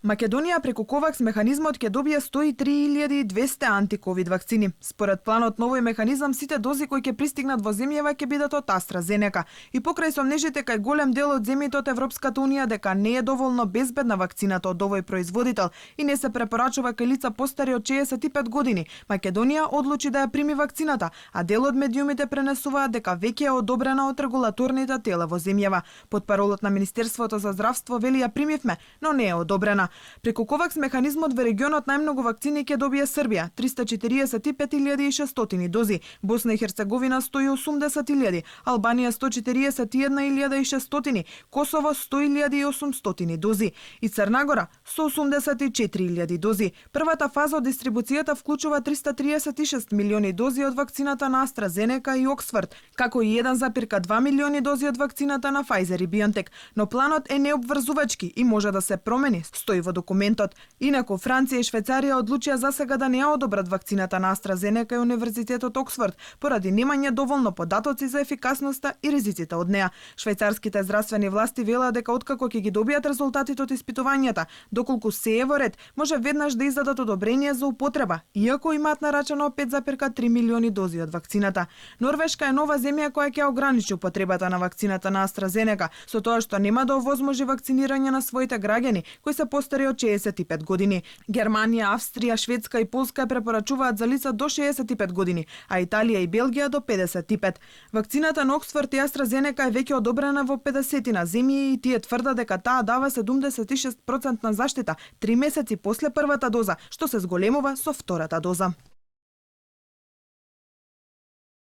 Македонија преку Ковакс механизмот ќе добие 103.200 антиковид вакцини. Според планот на овој механизам сите дози кои ќе пристигнат во земјава ќе бидат од AstraZeneca. И покрај сомнежите кај голем дел од земјите од Европската унија дека не е доволно безбедна вакцината од овој производител и не се препорачува кај лица постари од 65 години, Македонија одлучи да ја прими вакцината, а дел од медиумите пренесуваат дека веќе е одобрена од регулаторните тела во земјава. Потпаролот на Министерството за здравство вели ја примивме, но не е одобрена. Преку Ковакс механизмот во регионот најмногу вакцини ќе добие Србија 345.600 дози, Босна и Херцеговина 180.000, Албанија 141.600, Косово 100.800 дози и Црна Гора 184.000 дози. Првата фаза од дистрибуцијата вклучува 336 милиони дози од вакцината на AstraZeneca и Оксфорд, како и 1,2 милиони дози од вакцината на Pfizer и BioNTech, но планот е необврзувачки и може да се промени, стои во документот. Инаку Франција и Швајцарија одлучија засега да не ја одобрат вакцината на AstraZeneca и Универзитетот Оксфорд поради немање доволно податоци за ефикасноста и ризиците од неа. Швајцарските здравствени власти велат дека откако ќе ги добијат резултатите од испитувањата, доколку се е во ред, може веднаш да издадат одобрение за употреба, иако имаат нарачано 5,3 милиони дози од вакцината. Норвешка е нова земја која ќе ограничи употребата на вакцината на AstraZeneca, со тоа што нема да овозможи вакцинирање на своите граѓани кои се постари од 65 години. Германија, Австрија, Шведска и Полска ја препорачуваат за лица до 65 години, а Италија и Белгија до 55. Вакцината на Оксфорд и AstraZeneca е веќе одобрена во 50 земји и тие тврдат дека таа дава 76% заштита 3 месеци после првата доза, што се зголемува со втората доза.